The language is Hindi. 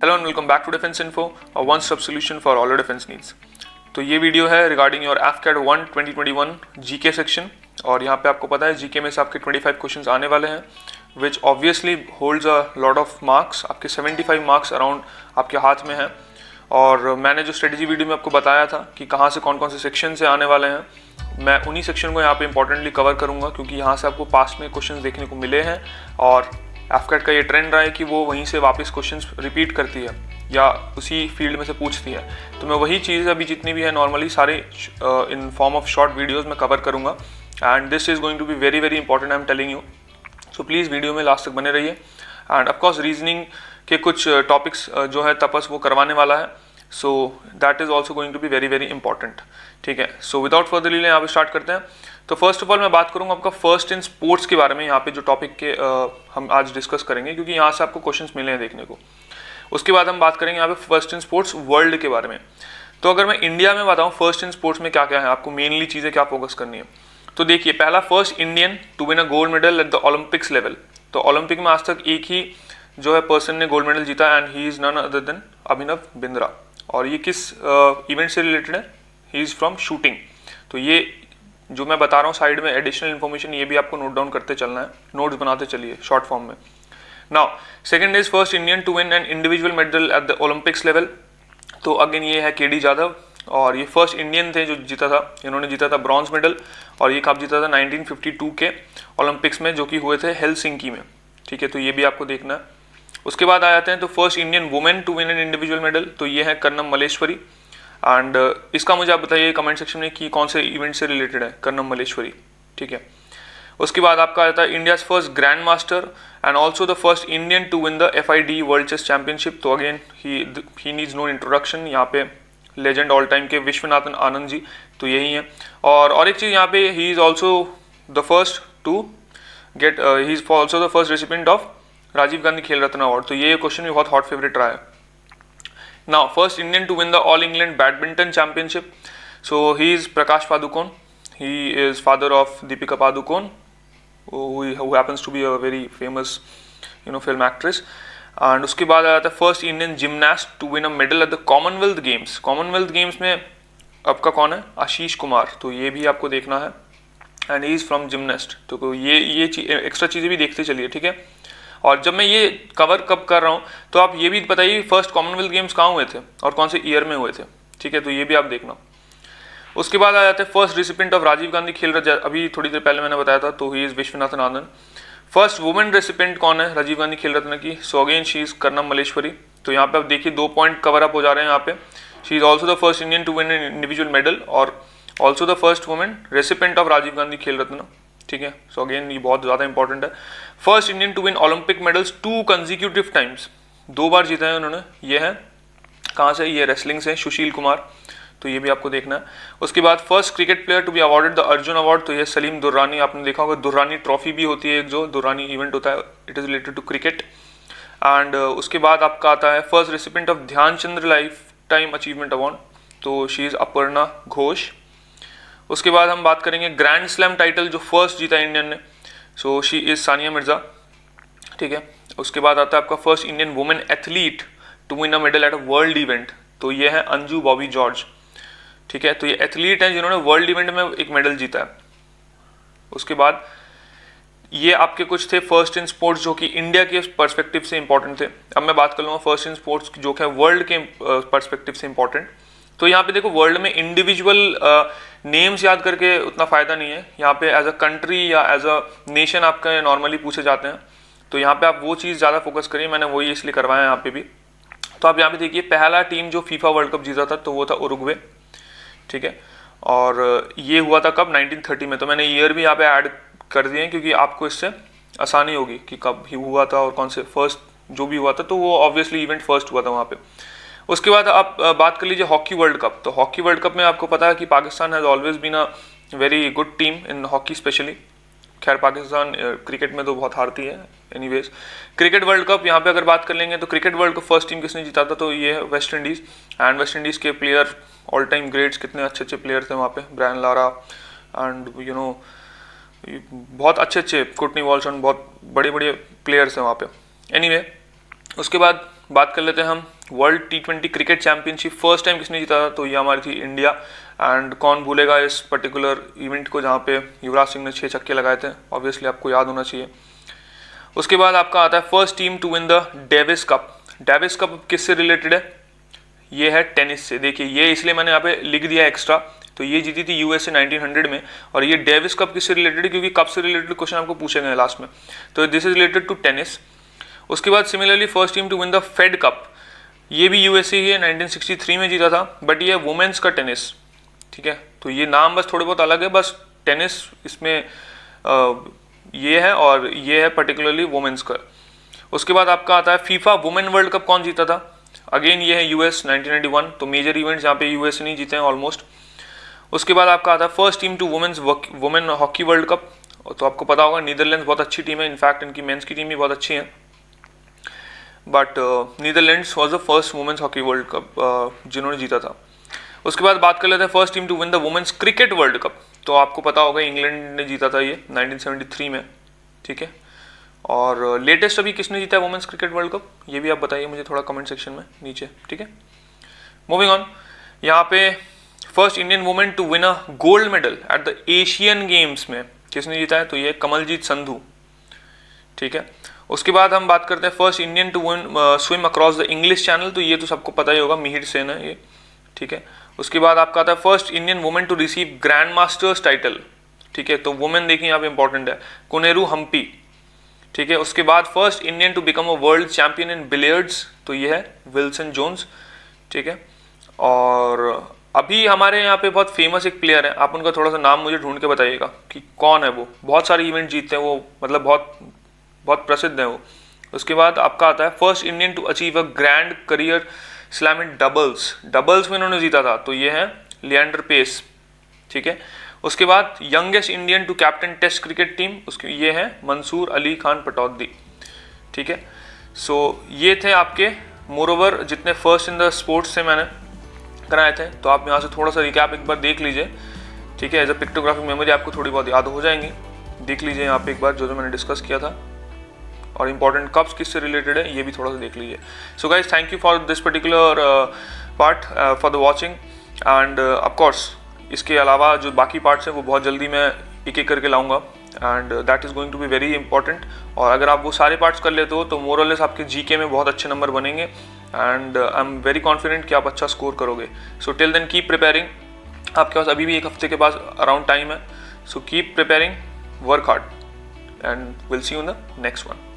Hello and welcome back to defence info, a one stop solution for all your defence needs. तो ये वीडियो है regarding your AFCAT 1 2021 GK section. और यहाँ पे आपको पता है जीके में से आपके 25 क्वेश्चंस आने वाले हैं, which obviously holds a lot of marks. आपके 75 मार्क्स अराउंड आपके हाथ में हैं। और मैंने जो स्ट्रेटजी वीडियो में आपको बताया था कि कहाँ से कौन कौन से सेक्शन से आने वाले हैं, मैं उन्हीं सेक्शन को यहाँ पे इंपॉर्टेंटली कवर करूँगा, क्योंकि यहाँ से आपको पास्ट में क्वेश्चंस देखने को मिले हैं और AFCAT का ये ट्रेंड रहा है कि वो वहीं से वापस क्वेश्चंस रिपीट करती है या उसी फील्ड में से पूछती है। तो मैं वही चीज़ अभी जितनी भी है नॉर्मली सारे in form of short videos में कवर करूँगा, and this is going to be very very important, I am telling you. So please video में लास्ट तक बने रहिए। एंड ऑफकोर्स रीजनिंग के कुछ टॉपिक्स जो है तपस वो करवाने वाला है, so that is also going to be very very important. ठीक है, सो विदाउट फर्दर डिले यहाँ पे स्टार्ट करते हैं। तो फर्स्ट ऑफ ऑल मैं बात करूँगा आपका फर्स्ट इन स्पोर्ट्स के बारे में, यहाँ पे जो टॉपिक के हम आज डिस्कस करेंगे, क्योंकि यहाँ से आपको क्वेश्चंस मिले हैं देखने को। उसके बाद हम बात करेंगे यहाँ पे फर्स्ट इन स्पोर्ट्स वर्ल्ड के बारे में। तो अगर मैं इंडिया में बताऊँ फर्स्ट इन स्पोर्ट्स में क्या क्या है, आपको मेनली चीज़ें क्या फोकस करनी है। तो देखिए, पहला first Indian to win a gold medal at the Olympics level. तो ओलंपिक में आज तक एक ही जो है पर्सन ने गोल्ड मेडल जीता, and he is none other than Abhinav Bindra. और ये किस इवेंट से रिलेटेड है? He is from shooting. तो ये जो मैं बता रहा हूँ साइड में एडिशनल इन्फॉर्मेशन, ये भी आपको नोट डाउन करते चलना है, नोट्स बनाते चलिए शॉर्ट फॉर्म में। Now second is first Indian to win an individual medal at the Olympics level. तो अगेन ये है केडी जाधव, और ये फर्स्ट इंडियन थे जो जीता था। इन्होंने जीता था ब्रॉन्ज मेडल, और ये कब जीता था? 1952 के ओलंपिक्स में, जो कि हुए थे हेलसिंकी में। ठीक है, तो ये भी आपको देखना है। उसके बाद आ जाते हैं तो first Indian women to win an individual medal. तो ये है कर्नम मलेश्वरी, एंड इसका मुझे आप बताइए कमेंट सेक्शन में कि कौन से इवेंट से रिलेटेड है कर्नम मलेश्वरी। ठीक है, उसके बाद आपका आता है India's first grand master and also the first Indian to win the FID world chess championship. तो again he needs no introduction, यहाँ पे लेजेंड ऑल टाइम के विश्वनाथन आनंद जी, तो यही है। और एक चीज़ यहाँ पे, he is also the first to get, he is also the first recipient of Rajiv Gandhi Khel Ratna award. तो ये क्वेश्चन भी बहुत हॉट फेवरेट रहा है। Now, first Indian to win the All England Badminton Championship. So he is Prakash Padukone. He is father of Deepika Padukone, who happens to be a very famous, film actress. And उसके बाद आया था first Indian gymnast to win a medal at the Commonwealth Games. Commonwealth Games में आपका कौन है? आशीष कुमार। तो ये भी आपको देखना है, and he is from gymnast. तो ये एक्स्ट्रा चीज़ें भी देखते चलिए, ठीक है। और जब मैं ये कवर कब कर रहा हूँ, तो आप ये भी बताइए फर्स्ट कॉमनवेल्थ गेम्स कहाँ हुए थे और कौन से ईयर में हुए थे। ठीक है, तो ये भी आप देखना। उसके बाद आ जाते हैं first recipient of Rajiv Gandhi Khel Ratna. अभी थोड़ी देर पहले मैंने बताया था, तो he is Viswanathan Anand. First women recipient कौन है राजीव गांधी खेल रत्न की? So again she is Karnam Malleswari. तो यहाँ पे आप देखिए 2 पॉइंट कवर अप हो जा रहे हैं यहाँ पे। She is also the first Indian to win an individual medal और also the first women recipient of Rajiv Gandhi Khel Ratna. ठीक है, सो अगेन ये बहुत ज़्यादा इंपॉर्टेंट है। First Indian to win Olympic medals 2 consecutive times, 2 बार जीता है उन्होंने। ये है कहाँ से? ये रेसलिंग से, सुशील कुमार। तो ये भी आपको देखना है। उसके बाद first cricket player to be awarded the Arjuna award. तो ये सलीम दुर्रानी, आपने देखा होगा दुर्रानी ट्रॉफी भी होती है एक, जो दुर्रानी इवेंट होता है, it is related to cricket. And उसके बाद आपका आता है first recipient of Dhyanchand lifetime achievement award. तो शी इज़ अपर्णा घोष। उसके बाद हम बात करेंगे ग्रैंड स्लैम टाइटल जो फर्स्ट जीता इंडियन ने। So she is Sania Mirza. ठीक है, उसके बाद आता है आपका first Indian women athlete to win a medal at a world event. तो ये है अंजू बॉबी जॉर्ज। ठीक है, तो ये एथलीट हैं जिन्होंने वर्ल्ड इवेंट में एक मेडल जीता है। उसके बाद ये आपके कुछ थे फर्स्ट इन स्पोर्ट्स जो कि इंडिया के पर्सपेक्टिव से इंपॉर्टेंट थे। अब मैं बात कर लूँगा फर्स्ट इन स्पोर्ट्स जो कि वर्ल्ड के पर्सपेक्टिव से इंपॉर्टेंट। तो यहाँ पे देखो, वर्ल्ड में इंडिविजुअल नेम्स याद करके उतना फ़ायदा नहीं है। यहाँ पे एज अ कंट्री या एज अ नेशन आपका नॉर्मली पूछे जाते हैं। तो यहाँ पे आप वो चीज़ ज़्यादा फोकस करिए, मैंने वही इसलिए करवाया यहाँ पे भी। तो आप यहाँ पे देखिए, पहला टीम जो फीफा वर्ल्ड कप जीता था तो वो था उरुग्वे। ठीक है, और ये हुआ था कब? 1930 में। तो मैंने ईयर भी यहाँ पे ऐड कर दिए हैं, क्योंकि आपको इससे आसानी होगी कि कब ही हुआ था और कौन से फर्स्ट जो भी हुआ था, तो वो ऑब्वियसली इवेंट फर्स्ट हुआ था वहाँ पे। उसके बाद आप बात कर लीजिए हॉकी वर्ल्ड कप। तो हॉकी वर्ल्ड कप में आपको पता है कि Pakistan has always been a very good team in hockey specially. खैर पाकिस्तान क्रिकेट में तो बहुत हारती है। एनीवेज, क्रिकेट वर्ल्ड कप यहाँ पे अगर बात कर लेंगे तो cricket world cup first team किसने जीता था? तो ये है West Indies. And West Indies के प्लेयर ऑल टाइम ग्रेट्स, कितने अच्छे अच्छे प्लेयर थे वहाँ पे। ब्रायन लारा एंड बहुत अच्छे अच्छे, कुटनी वॉल्सन, बहुत बड़े बड़े प्लेयर्स हैं वहाँ पे। एनीवे, उसके बाद बात कर लेते हैं हम world T20 cricket championship first time किसने जीता था, तो ये हमारी थी इंडिया। एंड कौन भूलेगा इस पर्टिकुलर इवेंट को जहाँ पे युवराज सिंह ने 6 छक्के लगाए थे, ऑब्वियसली आपको याद होना चाहिए। उसके बाद आपका आता है first team to win the Davis cup. Davis cup किससे रिलेटेड है, ये है टेनिस से। देखिए ये इसलिए मैंने यहाँ पे लिख दिया एक्स्ट्रा, तो ये जीती थी यूएसए 1900 में, और ये डेविस कप किससे रिलेटेड है, क्योंकि कप से रिलेटेड क्वेश्चन आपको पूछे गए लास्ट में, तो this is related to tennis. उसके बाद similarly first team to win the Fed cup, ये भी यूएसए ही है, 1963 में जीता था, बट ये वुमेन्स का टेनिस, ठीक है। तो ये नाम बस थोड़े बहुत अलग है, बस टेनिस इसमें ये है और ये है पर्टिकुलरली वुमेन्स का। उसके बाद आपका आता है फीफा वुमेन वर्ल्ड कप कौन जीता था, अगेन ये है यूएस 1991, तो मेजर इवेंट्स यहाँ पे यूएस नहीं जीते हैं ऑलमोस्ट। उसके बाद आपका आता है first team to women hockey world cup, तो आपको पता होगा नीदरलैंड्स बहुत अच्छी टीम है, इनफैक्ट इनकी मेंस की टीम भी बहुत अच्छी है, but Netherlands was the first women's hockey world cup जिन्होंने जीता था। उसके बाद बात कर लेते हैं first team to win the women's cricket world cup, तो आपको पता होगा इंग्लैंड ने जीता था ये 1973 में, ठीक है। और लेटेस्ट अभी किसने जीता है वुमेन्स क्रिकेट वर्ल्ड कप, ये भी आप बताइए मुझे थोड़ा कमेंट सेक्शन में नीचे, ठीक है। मूविंग ऑन, यहाँ पे first Indian women to win a gold medal at the Asian games में किसने जीता है, तो ये कमलजीत संधू, ठीक है। उसके बाद हम बात करते हैं first Indian to win swim across the English channel, तो ये तो सबको पता ही होगा, मिहिर सेन है ये, ठीक है। उसके बाद आपका आता है first Indian women to receive grand masters title, ठीक है, तो वुमेन देखिए यहाँ पे इंपॉर्टेंट है, कुनेरू हम्पी, ठीक है। उसके बाद first Indian to become a world champion in billiards, तो ये है विल्सन जोन्स, ठीक है। और अभी हमारे यहाँ पे बहुत फेमस एक प्लेयर है, आप उनका थोड़ा सा नाम मुझे ढूंढ के बताइएगा कि कौन है वो, बहुत सारे इवेंट जीतते हैं वो, मतलब बहुत बहुत प्रसिद्ध है वो। उसके बाद आपका आता है first Indian to achieve a grand career slam in doubles में इन्होंने जीता था, तो ये है लिएंडर पेस, ठीक है। उसके बाद youngest Indian to captain test cricket team, उसके ये है मंसूर अली खान पटौदी, ठीक है। सो ये थे आपके मोरओवर जितने फर्स्ट इन द स्पोर्ट्स से मैंने कराए थे, तो आप यहाँ से थोड़ा सा रिकैप एक बार देख लीजिए, ठीक है। एज अ पिक्टोग्राफिक मेमोरी आपको थोड़ी बहुत याद हो जाएंगी, देख लीजिए यहाँ पे एक बार जो मैंने डिस्कस किया था, और इंपॉर्टेंट कप्स किससे रिलेटेड है ये भी थोड़ा सा देख लीजिए। So guys thank you for this particular part for the watching, and of course इसके अलावा जो बाकी पार्ट्स हैं वो बहुत जल्दी मैं एक एक करके लाऊंगा, and that is going to be very important. और अगर आप वो सारे पार्ट्स कर लेते हो तो मोर और लेस आपके जीके में बहुत अच्छे नंबर बनेंगे, and I am very confident कि आप अच्छा स्कोर करोगे। So till then keep preparing, आपके पास अभी भी एक हफ्ते के पास अराउंड टाइम है, so keep preparing, work hard, and will see you in the next one.